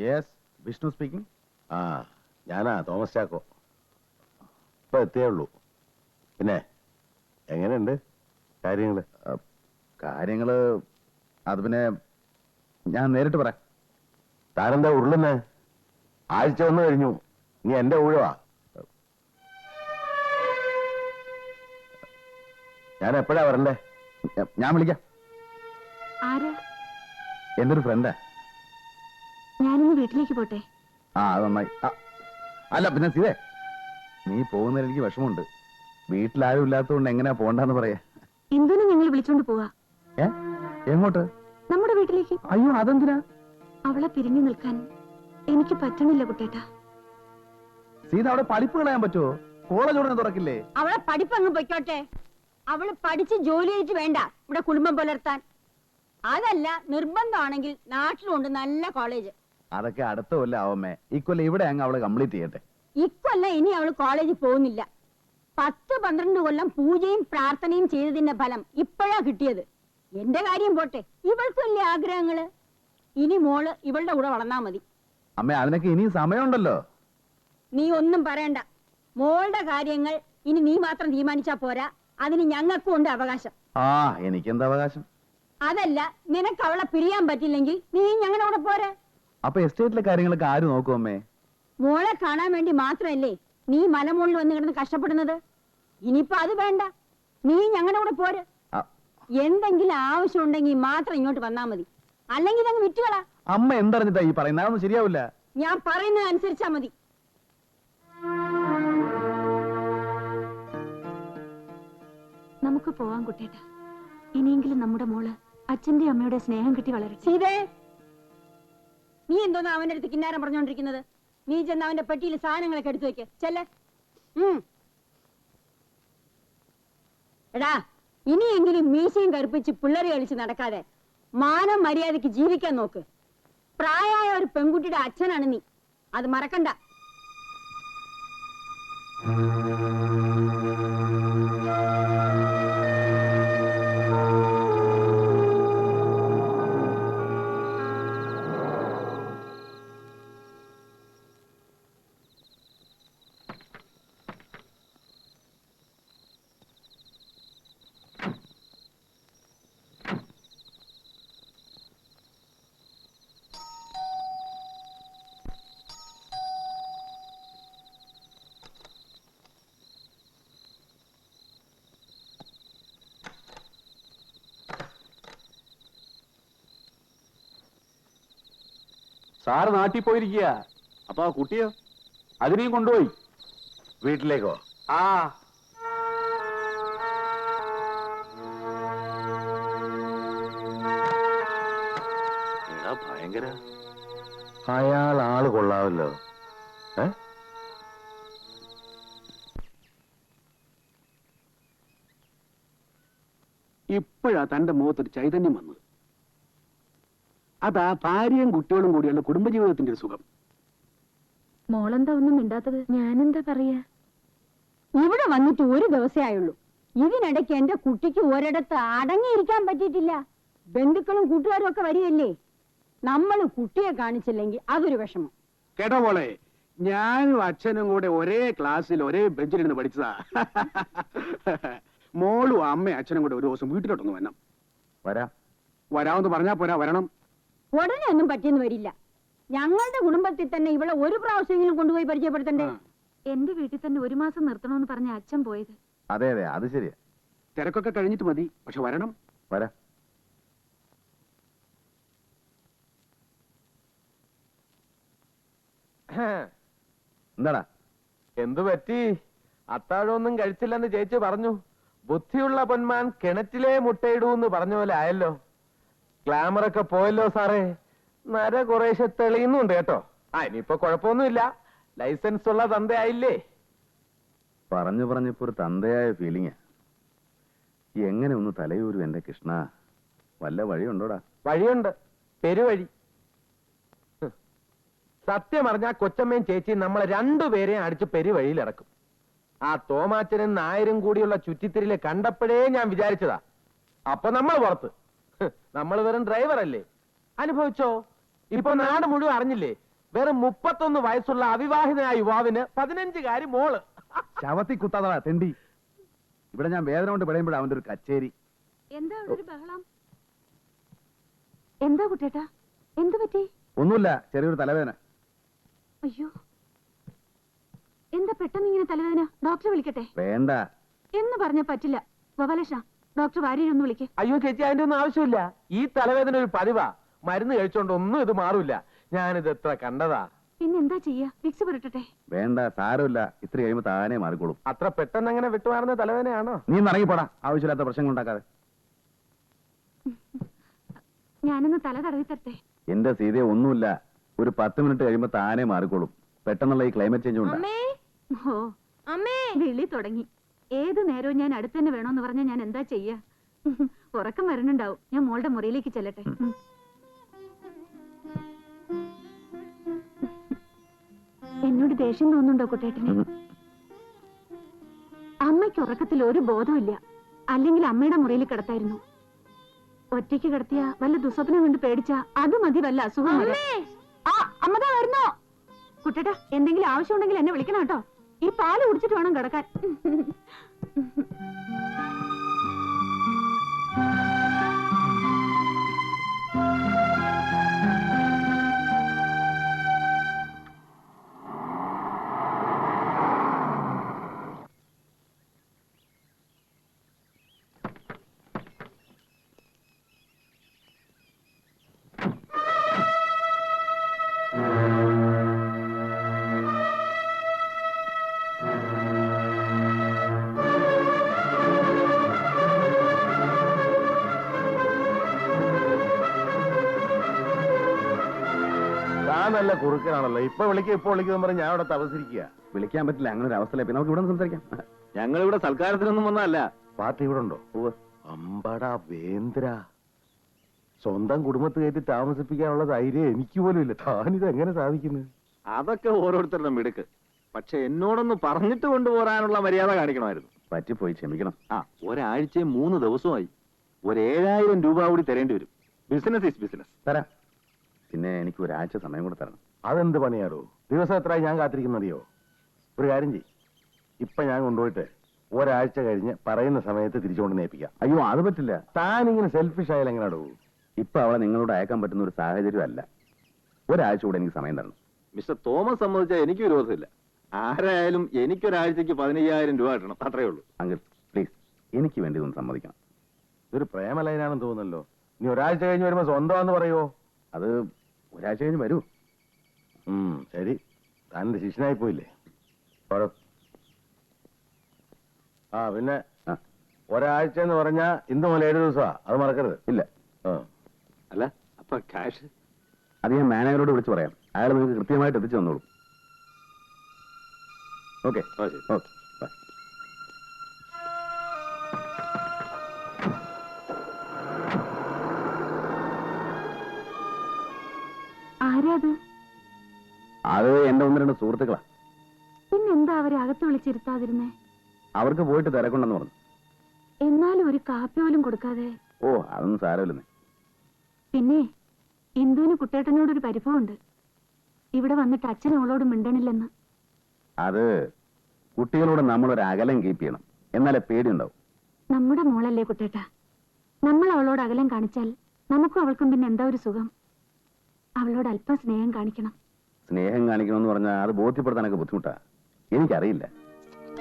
Yes, Vishnu speaking. ആ, ഞാനാ Thomas Chacko. ഇപ്പൊ എത്തിയേ ഉള്ളൂ. പിന്നെ എങ്ങനെയുണ്ട് കാര്യങ്ങള്? കാര്യങ്ങള് അത് പിന്നെ ഞാൻ നേരിട്ട് പറയാം. താനെന്താ ഉരുളുന്നേ? ആഴ്ച വന്നു കഴിഞ്ഞു, നീ എന്റെ ഊഴവാ. ഞാൻ എപ്പോഴാ വരണ്ടേ? ഞാൻ വിളിക്കാം. എന്റെ ഒരു ഫ്രണ്ടാ. ഞാനിന്ന് വീട്ടിലേക്ക് പോട്ടെ? അത് നന്നായി. അല്ല പിന്നെ സീതേ, നീ പോകുന്നതിൽ എനിക്ക് വിഷമമുണ്ട്. വീട്ടിലാരും ഇല്ലാത്തതുകൊണ്ട് എങ്ങനെയാ പോണ്ടെന്ന് പറയാ. എന്തിനു ഞങ്ങൾ വിളിച്ചോണ്ട് പോവാ? എങ്ങോട്ട്? നമ്മുടെ വീട്ടിലേക്ക്. അയ്യോ, അതെന്തിനാ? അവളെ പിരിഞ്ഞു നിൽക്കാൻ എനിക്ക് പറ്റണില്ല കുട്ടേട്ടാ. സീത, അവിടെ പഠിപ്പ് കളയാൻ പറ്റുമോ? കോളേജ് ഉടനെ തുറക്കില്ലേ? അവളെ പഠിപ്പ് അങ്ങ് പൊയ്ക്കോട്ടെ. അവള് പഠിച്ച് ജോലി ചെയ്തിട്ട് വേണ്ട ഇവിടെ കുടുംബം പുലർത്താൻ. അതല്ല, നിർബന്ധമാണെങ്കിൽ നാട്ടിലുണ്ട് നല്ല കോളേജ്. അതൊക്കെ അടുത്ത കൊല്ലം ആവമ്മേ. ഇക്കൊല്ലം ഇവിടെ അങ്ങ് അവള് കംപ്ലീറ്റ് ചെയ്യട്ടെ. ഇക്കൊല്ലം ഇനി അവള് കോളേജിൽ പോകുന്നില്ല. 10-12 കൊല്ലം പൂജയും പ്രാർത്ഥനയും ചെയ്തതിന്റെ ഫലം ഇപ്പോഴാ കിട്ടിയത്. എന്റെ കാര്യം പോട്ടെ, ഇവൾക്ക് വലിയ ആഗ്രഹങ്ങള്. ഇനി മോള് ഇവളുടെ കൂടെ വളർന്നാ മതി. അമ്മേ, അതിനൊക്കെ ഇനിയും സമയമുണ്ടല്ലോ. നീ ഒന്നും പറയണ്ട. മോളുടെ കാര്യങ്ങൾ ഇനി നീ മാത്രം തീരുമാനിച്ചാ പോരാ, അതിന് ഞങ്ങൾക്കും ഉണ്ട് അവകാശം. എനിക്കെന്താ അവകാശം? അതല്ല, നിനക്ക് അവളെ പിരിയാൻ പറ്റില്ലെങ്കിൽ നീ ഞങ്ങളുടെ കൂടെ പോരെ. അപ്പൊ എസ്റ്റേറ്റിലെ കാര്യങ്ങളൊക്കെ ആര് നോക്കും അമ്മേ? മോളെ കാണാൻ വേണ്ടി മാത്രമല്ലേ നീ മലമുകളിൽ വന്ന് കിടന്ന് കഷ്ടപ്പെടുന്നത്. ഇനിയിപ്പോ അത് വേണ്ട, നീ ഞങ്ങളുടെ കൂടെ പോര്. എന്തെങ്കിലും ആവശ്യം ഉണ്ടെങ്കിൽ മാത്രം ഇങ്ങോട്ട് വന്നാ മതി, അല്ലെങ്കിൽ അങ്ങ് വിറ്റുകളാ. അമ്മ എന്തറിഞ്ഞിട്ടാ ഈ പറയുന്നത്? അതൊന്നും ശരിയാവില്ല. ഞാൻ പറയുന്നത് അനുസരിച്ചാ മതി. നമുക്ക് പോവാൻ കുട്ടേട്ടാ. ഇനിയെങ്കിലും നമ്മുടെ മോള് അച്ഛന്റെ അമ്മയുടെ സ്നേഹം കിട്ടി വളരട്ടെ. സീതേ, നീ എന്തോന്നാ അവന്റെ അടുത്ത് കിന്നാരം പറഞ്ഞോണ്ടിരിക്കുന്നത്? നീ ചെന്ന് അവന്റെ പെട്ടിയിൽ സാധനങ്ങളൊക്കെ എടുത്തു വെക്ക്. ചെല്ലേ. എടാ, ഇനിയെങ്കിലും മീശയും കറുപ്പിച്ച് പിള്ളേരെ കളിച്ച് നടക്കാതെ മാനം മര്യാദയ്ക്ക് ജീവിക്കാൻ നോക്ക്. പ്രായമായ ഒരു പെൺകുട്ടിയുടെ അച്ഛനാണ് നീ, അത് മറക്കണ്ട. സാറ് നാട്ടിൽ പോയിരിക്കുക. അപ്പൊ ആ കുട്ടിയോ? അതിനെയും കൊണ്ടുപോയി വീട്ടിലേക്കോ? ഭയങ്കര. അയാൾ ആള് കൊള്ളാമല്ലോ. ഇപ്പോഴാ തന്റെ മുഖത്തൊരു ചൈതന്യം വന്നത്. അതാ ഭാര്യയും കുട്ടികളും കൂടിയുള്ള കുടുംബജീവിതത്തിന്റെ ഒരു സുഖം. മോളെന്താ ഒന്നും മിണ്ടാത്തത്? ഞാനെന്താ പറയാ? ഇവിടെ വന്നിട്ട് ഒരു ദിവസമേ ആയുള്ളൂ. ഇതിനിടയ്ക്ക് എന്റെ കുട്ടിക്ക് ഒരിടത്ത് അടങ്ങിയിരിക്കാൻ പറ്റിയിട്ടില്ല. ബന്ധുക്കളും കൂട്ടുകാരും ഒക്കെ വരികയല്ലേ. നമ്മൾ കുട്ടിയെ കാണിച്ചില്ലെങ്കിൽ അതൊരു വിഷമം. കേട്ടോ മോളെ, ഞാനും അച്ഛനും കൂടെ ഒരേ ക്ലാസ്സിൽ ഒരേ ബെഞ്ചിലിരുന്ന് പഠിച്ചതാ. മോളും അമ്മയും അച്ഛനും കൂടെ ഒരു ദിവസം വീട്ടിലോട്ടൊന്ന് വരണം. വരാമെന്ന് പറഞ്ഞാ പോരാ, വരണം. ഉടനെ ഒന്നും പറ്റിയെന്ന് വരില്ല. ഞങ്ങളുടെ കുടുംബത്തിൽ തന്നെ ഇവിടെ ഒരു പ്രാവശ്യമെങ്കിലും കൊണ്ടുപോയി പരിചയപ്പെടുത്തണ്ടേ? എന്റെ വീട്ടിൽ തന്നെ 1 മാസം നിർത്തണമെന്ന് പറഞ്ഞ അച്ഛൻ പോയത്. അതെ അതെ, അത് ശരിയാ. തിരക്കൊക്കെ കഴിഞ്ഞിട്ട് മതി, പക്ഷെ വരണം. വരാം. എന്താടാ? എന്തു പറ്റി? അത്താഴമൊന്നും കഴിച്ചില്ലെന്ന് ചേച്ചി പറഞ്ഞു. ബുദ്ധിയുള്ള പൊന്മാൻ കിണറ്റിലെ മുട്ടയിടൂന്ന് പറഞ്ഞ പോലെ ആയല്ലോ. ഗ്ലാമറൊക്കെ പോയല്ലോ സാറേ. നര കുറേശ്ശെ തെളിയുന്നുണ്ട് കേട്ടോ. ഇനിയിപ്പോ കുഴപ്പമൊന്നുമില്ല, ലൈസൻസ് ഉള്ള തന്തയായില്ലേ. പറഞ്ഞിപ്പോ ഒരു തന്തയായ ഫീലിംഗാ. എങ്ങനെ ഒന്ന് തലയൂരും എന്റെ കൃഷ്ണ? വല്ല വഴിയുണ്ടോടാ? വഴിയുണ്ട്, പെരുവഴി. സത്യം പറഞ്ഞാ കൊച്ചമ്മയും ചേച്ചിയും നമ്മളെ രണ്ടുപേരെയും അടിച്ച് പെരുവഴിയിലിറക്കും. ആ തോമാച്ചനും നായരും കൂടിയുള്ള ചുറ്റിത്തിരില് കണ്ടപ്പോഴേ ഞാൻ വിചാരിച്ചതാ. അപ്പൊ നമ്മൾ പുറത്ത്. നമ്മൾ വെറും ഡ്രൈവർ അല്ലേ? അനുഭവിച്ചോ? ഇപ്പൊ നാട് മുഴുവൻ അറിഞ്ഞില്ലേ വെറും 31 വയസ്സുള്ള അവിവാഹിതനായ യുവാവിന് 15 മോള്. ശവത്തി കുത്താതാ തെണ്ടി. ഇവിടെ ഞാൻ വേദന കൊണ്ട് പറയുമ്പോഴാ അവന്റെ ഒരു കച്ചേരി. എന്താ അവിടെ ഒരു ബഹളം? എന്താ കുട്ടേട്ടാ, എന്തു പറ്റി? ഒന്നുമില്ല, ചെറിയൊരു തലവേദന. അയ്യോ, എന്താ പെട്ടെന്ന് ഇങ്ങനെ തലവേദന? ഡോക്ടറെ വിളിക്കട്ടെ? വേണ്ട. എന്ന് പറഞ്ഞ പറ്റില്ല. ഗോപാലകൃഷ്ണ, ഡോക്ടർ വാര്യരൊന്ന് വിളിക്ക്. അയ്യോ ചേച്ചി, അതിന്റെ ഒന്നും ആവശ്യമില്ല. ഈ തലവേദന ഒരു പതിവാ. മരുന്ന് കഴിച്ചോണ്ട് ഒന്നും ഇത് മാറൂല. ഞാനിത് എത്ര കണ്ടതാ. പിന്നെ എന്താ ചെയ്യാ? വിക്സ് പുരട്ടട്ടെ? വേണ്ട, സാരമില്ല. ഇത്ര കഴിയുമ്പോ താനേ മാറിക്കോളും. അത്ര പെട്ടെന്ന് അങ്ങനെ വിട്ടുമാറുന്ന തലവേദനയാണോ? നീ ഇറങ്ങിപ്പോടാ, ആവശ്യമില്ലാത്ത പ്രശ്നങ്ങൾ ഉണ്ടാക്കാതെ. ഞാനൊന്ന് തല തടവി തരട്ടെ? എന്റെ സീതയെ ഒന്നുമില്ല. ഒരു 10 മിനിറ്റ് കഴിയുമ്പോ താനേ മാറിക്കോളും. പെട്ടെന്നുള്ള ഈ ക്ലൈമറ്റ് ചേഞ്ച് ഉണ്ടാ. ഓ അമ്മേ, വിളി തുടങ്ങി. ഏത് നേരവും ഞാൻ അടുത്ത് തന്നെ വേണോന്ന് പറഞ്ഞാൽ ഞാൻ എന്താ ചെയ്യാ? ഉറക്കം വരണുണ്ടാവും. ഞാൻ മോളുടെ മുറിയിലേക്ക് ചെല്ലട്ടെ. എന്നോട് ദേഷ്യം തോന്നുന്നുണ്ടോ കുട്ടേട്ടന്? അമ്മയ്ക്ക് ഉറക്കത്തിൽ ഒരു ബോധമില്ല. അല്ലെങ്കിൽ അമ്മയുടെ മുറിയിൽ കിടത്തായിരുന്നു. ഒറ്റയ്ക്ക് കിടത്തിയ വല്ല ദുസ്വപ്നം കൊണ്ട് പേടിച്ച അത് മതി വല്ല അസുഖം വരാൻ. ആ അമ്മതാ വരുന്നോ? കുട്ടേട്ടാ, എന്തെങ്കിലും ആവശ്യമുണ്ടെങ്കിൽ എന്നെ വിളിക്കണം കേട്ടോ. ഈ പാല് കുടിച്ചിട്ട് വേണം കിടക്കാൻ. നല്ല കുറുക്കനാണല്ലോ. ഇപ്പൊ വിളിക്കുന്ന പറഞ്ഞ് ഞാൻ ഇവിടെ തപസിരിക്കുക. വിളിക്കാൻ പറ്റില്ല, അങ്ങനെ ഒരു അവസ്ഥയില്ല. പിന്നെ നമുക്ക് ഇവിടെ സംസാരിക്കാം. ഞങ്ങൾ ഇവിടെ സൽക്കാരത്തിനൊന്നും വന്നതല്ല. പാർട്ടി ഇവിടെ ഉണ്ടോ? അമ്പടാ വേന്ദ്ര, സ്വന്തം കുടുംബത്ത് കയറ്റി താമസിപ്പിക്കാനുള്ള ധൈര്യം എനിക്ക് പോലും ഇല്ല. താനിത് എങ്ങനെ സാധിക്കുന്നു? അതൊക്കെ ഓരോരുത്തരുടെ മിടുക്ക്. പക്ഷെ എന്നോടൊന്ന് പറഞ്ഞിട്ട് കൊണ്ടുപോരാനുള്ള മര്യാദ കാണിക്കണമായിരുന്നു. പറ്റിപ്പോയി, ക്ഷമിക്കണം. ഒരാഴ്ചയും 3 ദിവസമായി. 7,000 രൂപ കൂടി തരേണ്ടി വരും. Business is business. തരാം. പിന്നെ എനിക്ക് ഒരാഴ്ച സമയം കൂടെ തരണം. അതെന്ത് പണിയാടോ? ദിവസം എത്രയായി ഞാൻ കാത്തിരിക്കുന്നറിയോ? ഒരു കാര്യം ചെയ്യ്, ഇപ്പൊ ഞാൻ കൊണ്ടുപോയിട്ട് ഒരാഴ്ച കഴിഞ്ഞ് പറയുന്ന സമയത്ത് തിരിച്ചുകൊണ്ട് നേപ്പിക്കാം. അയ്യോ, അത് പറ്റില്ല. താനിങ്ങനെ സെൽഫിഷ് ആയാലും എങ്ങനെയാടോ? ഇപ്പൊ അവളെ നിങ്ങളോട് അയക്കാൻ പറ്റുന്ന ഒരു സാഹചര്യം അല്ല. ഒരാഴ്ച കൂടെ എനിക്ക് സമയം തരണം. മിസ്റ്റർ തോമസ് സമ്മതിച്ചാൽ എനിക്ക് വിരോധമില്ല. ആരായാലും എനിക്കൊരാഴ്ചക്ക് 15,000 രൂപ കിട്ടണം, അത്രേ ഉള്ളൂ. അങ്കിൾ പ്ലീസ്, എനിക്ക് വേണ്ടി ഒന്ന് സമ്മതിക്കണം. ഇതൊരു പ്രേമലൈനാണെന്ന് തോന്നുന്നല്ലോ. ഇനി ഒരാഴ്ച കഴിഞ്ഞ് വരുമ്പോ സ്വന്തമാണെന്ന് പറയുവോ? അത് ഒരാഴ്ച കഴിഞ്ഞ് വരൂ. ശരി, താനെന്റെ ശിഷ്യനായി പോയില്ലേ? ഓരോ പിന്നെ ഒരാഴ്ച എന്ന് പറഞ്ഞാ ഇന്ന് മുതൽ 7 ദിവസമാ. അത് മറക്കരുത്. ഇല്ല. അല്ല, അപ്പൊ ക്യാഷ് അത് ഞാൻ മാനേജറോട് വിളിച്ച് പറയാം. അയാൾ നിങ്ങൾക്ക് കൃത്യമായിട്ട് എത്തിച്ചു തന്നോളൂ. Okay okay, bye. ആരാത്? അത് എന്റെ 1-2 സുഹൃത്തുക്കളാ. പിന്നെന്താ അവരെ അകത്ത് വിളിച്ചിരുത്താതിരുന്നേ? അവർക്ക് പോയിട്ട് തിരക്കുണ്ടെന്ന് പറഞ്ഞു. എന്നാലും ഒരു കാപ്പി പോലും കൊടുക്കാതെ. ഓ, അതൊന്നും സാരമില്ലെന്നേ. പിന്നെ ഇന്ദുവിന് കുട്ടേട്ടനോടൊരു പരിഭവമുണ്ട്. ഇവിടെ വന്നിട്ട് അച്ഛൻ അവളോട് മിണ്ടണില്ലെന്ന്. അത് കുട്ടികളോട് നമ്മളൊരു അകലം കീപ്പ് ചെയ്യണം, എന്നാലേ പേടിയുണ്ടാവും. നമ്മുടെ മോളല്ലേ കുട്ടേട്ട. നമ്മൾ അവളോട് അകലം കാണിച്ചാൽ നമുക്കും അവൾക്കും പിന്നെ എന്താ ഒരു സുഖം? അവളോട് അല്പം സ്നേഹം കാണിക്കണം. സ്നേഹം കാണിക്കണമെന്ന് പറഞ്ഞാൽ അത് ബോധ്യപ്പെടുത്താനൊക്കെ ബുദ്ധിമുട്ടാ. എനിക്കറിയില്ല.